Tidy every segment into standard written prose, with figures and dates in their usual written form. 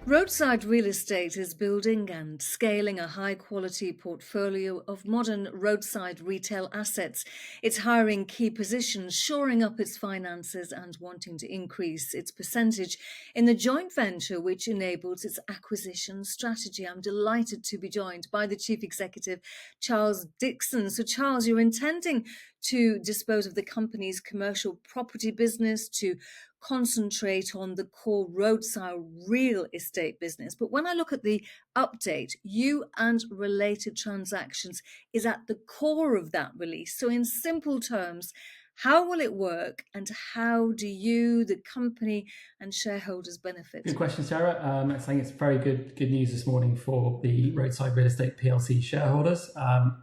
Roadside Real Estate is building and scaling a high-quality portfolio of modern roadside retail assets. It's hiring key positions, shoring up its finances and wanting to increase its percentage in the joint venture which enables its acquisition strategy. I'm delighted to be joined by the Chief Executive, Charles Dixon. So Charles, you're intending to dispose of the company's commercial property business to concentrate on the core roadside real estate business. But when I look at the update, you and related transactions is at the core of that release. So in simple terms, how will it work and how do you, the company and shareholders benefit? Good question, Sarah. I think it's very good news this morning for the Roadside Real Estate PLC shareholders.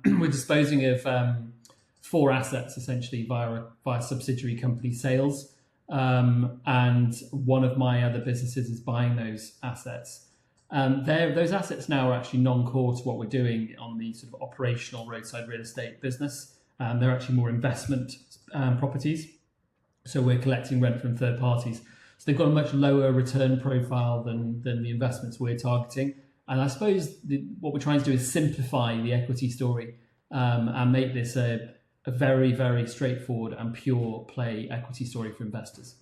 We're disposing of 4 assets essentially via subsidiary company sales. And one of my other businesses is buying those assets. Those assets now are actually non-core to what we're doing on the sort of operational roadside real estate business. They're actually more investment properties. So we're collecting rent from third parties. So they've got a much lower return profile than the investments we're targeting. And I suppose what we're trying to do is simplify the equity story and make this a very, very straightforward and pure play equity story for investors.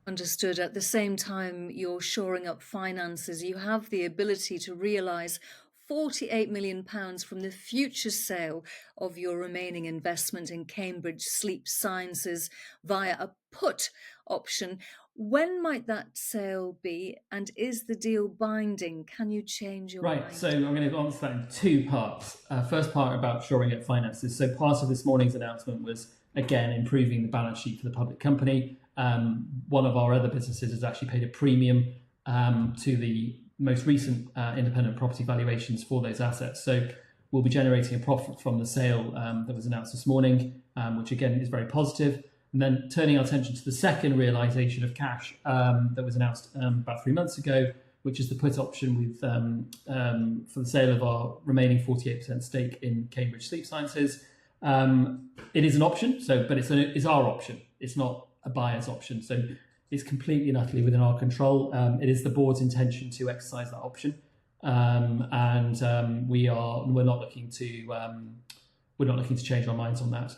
Understood. At the same time, you're shoring up finances. You have the ability to realise £48 million from the future sale of your remaining investment in Cambridge Sleep Sciences via a put option. When might that sale be, and is the deal binding? Can you change your mind? Right, so I'm going to answer that in 2 parts. First part about shoring up finances. So part of this morning's announcement was, again, improving the balance sheet for the public company. One of our other businesses has actually paid a premium to the most recent independent property valuations for those assets. So we'll be generating a profit from the sale that was announced this morning, which again is very positive. And then turning our attention to the second realisation of cash that was announced about 3 months ago, which is the put option with for the sale of our remaining 48% stake in Cambridge Sleep Sciences. It is an option, but it's our option. It's not a buyer's option. So it's completely and utterly within our control. It is the board's intention to exercise that option, and we're not looking to change our minds on that.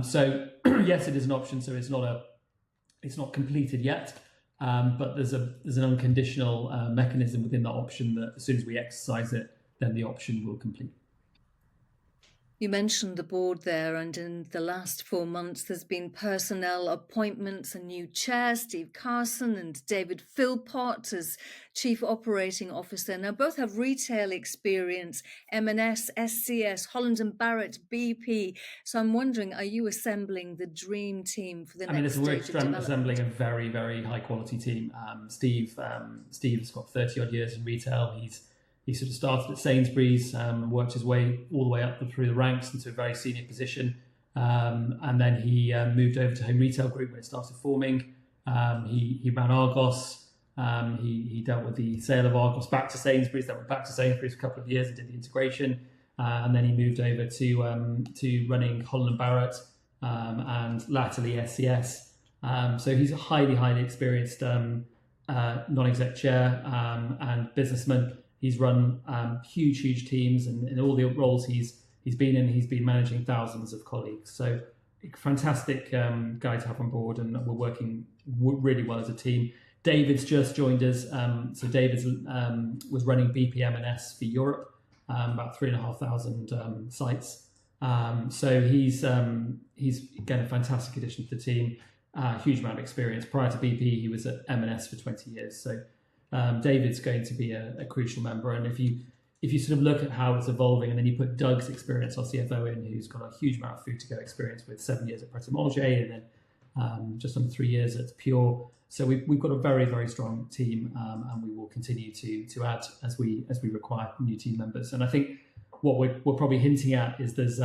So yes, it is an option. So it's not completed yet, but there's an unconditional mechanism within that option that as soon as we exercise it, then the option will complete. You mentioned the board there, and in the last 4 months, there's been personnel appointments, a new chair, Steve Carson, and David Phillpot as Chief Operating Officer. Now, both have retail experience, M&S, SCS, Holland Barrett, BP. So I'm wondering, are you assembling the dream team for the next stage of development? We're assembling a very, very high quality team. Steve has got 30 odd years in retail. He sort of started at Sainsbury's and worked his way all the way up through the ranks into a very senior position. And then he moved over to Home Retail Group when it started forming. He ran Argos. He dealt with the sale of Argos back to Sainsbury's. That went back to Sainsbury's for a couple of years and did the integration. And then he moved over to running Holland Barrett and latterly SCS. So he's a highly, highly experienced non-exec chair and businessman. He's run huge teams, and in all the roles he's been in, he's been managing thousands of colleagues. So a fantastic guy to have on board, and we're working really well as a team. David's just joined us. So David was running BP M&S for Europe, about 3,500 sites. So he's again a fantastic addition to the team. Huge amount of experience. Prior to BP, he was at M&S for 20 years. So David's going to be a crucial member, and if you sort of look at how it's evolving, and then you put Doug's experience, our CFO, in, who's got a huge amount of food to go experience with 7 years at Pret a Manger, and then just under 3 years at Pure. So we've got a very, very strong team, and we will continue to add as we require new team members. And I think what we're probably hinting at is there's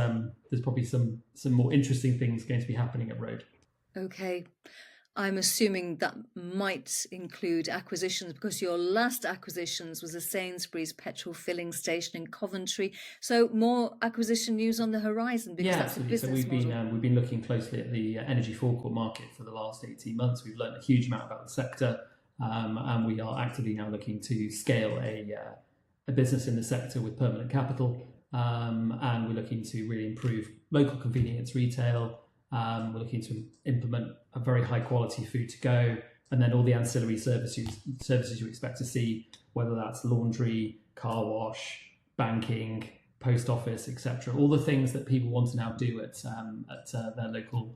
probably some more interesting things going to be happening at Road. Okay. I'm assuming that might include acquisitions, because your last acquisitions was a Sainsbury's petrol filling station in Coventry. So more acquisition news on the horizon, because that's a business model. So we've been looking closely at the energy forecourt market for the last 18 months. We've learned a huge amount about the sector. and we are actively now looking to scale a business in the sector with permanent capital, and we're looking to really improve local convenience retail. We're looking to implement a very high quality food to go, and then all the ancillary services you expect to see, whether that's laundry, car wash, banking, post office, etc. All the things that people want to now do at their local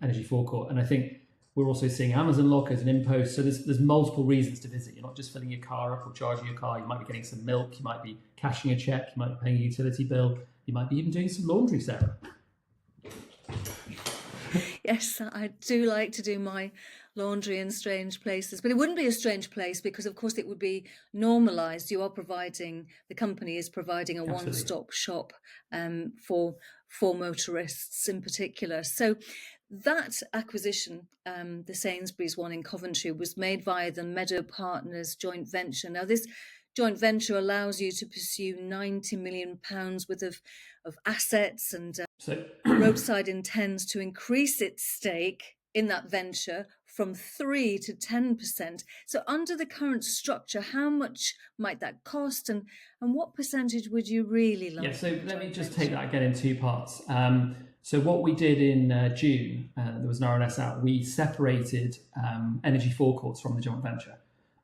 energy forecourt. And I think we're also seeing Amazon lockers and InPost. So there's multiple reasons to visit. You're not just filling your car up or charging your car. You might be getting some milk. You might be cashing a check. You might be paying a utility bill. You might be even doing some laundry, Sarah. Yes, I do like to do my laundry in strange places, but it wouldn't be a strange place because, of course, it would be normalised. The company is providing a Absolutely. one-stop shop for motorists in particular. So that acquisition, the Sainsbury's one in Coventry, was made via the Meadow Partners joint venture. Now, this joint venture allows you to pursue £90 million worth of assets, and Roadside intends to increase its stake in that venture from 3 to 10%. So under the current structure, how much might that cost, and what percentage would you really like? Yeah, so let me just take that again in two parts. So what we did in June, there was an RNS out, we separated energy forecourts from the joint venture,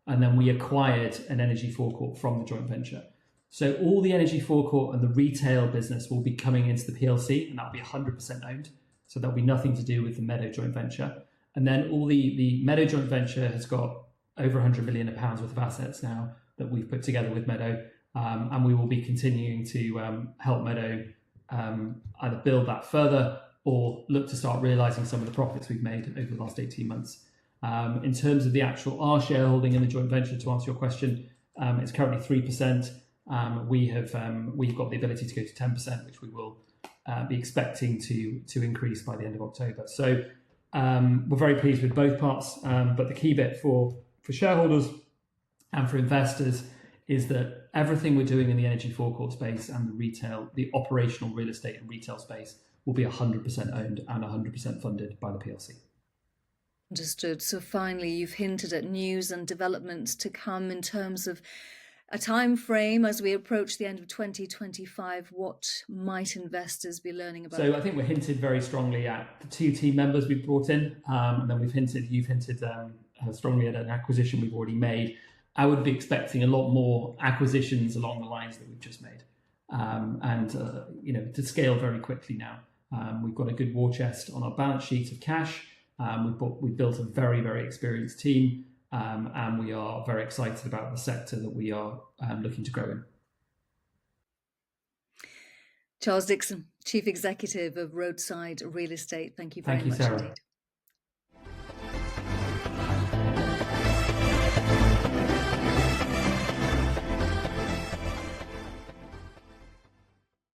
and then we acquired an energy forecourt from the joint venture. So all the energy forecourt and the retail business will be coming into the PLC, and that'll be 100% owned. So there'll be nothing to do with the Meadow joint venture. And then all the Meadow joint venture has got over £100 million worth of assets now that we've put together with Meadow. And we will be continuing to help Meadow either build that further or look to start realising some of the profits we've made over the last 18 months. In terms of the actual our shareholding in the joint venture, to answer your question, it's currently 3%. We've got the ability to go to 10%, which we will be expecting to increase by the end of October. So we're very pleased with both parts, but the key bit for shareholders and for investors is that everything we're doing in the energy forecourt space and the operational real estate and retail space will be 100% owned and 100% funded by the PLC. Understood. So finally, you've hinted at news and developments to come in terms of a time frame as we approach the end of 2025. What might investors be learning about? So I think we're hinted very strongly at the 2 team members we've brought in, and then you've hinted strongly at an acquisition we've already made. I would be expecting a lot more acquisitions along the lines that we've just made, and to scale very quickly now. We've got a good war chest on our balance sheet of cash. We've built a very, very experienced team. And we are very excited about the sector that we are looking to grow in. Charles Dixon, Chief Executive of Roadside Real Estate. Thank you very much Sarah. indeed.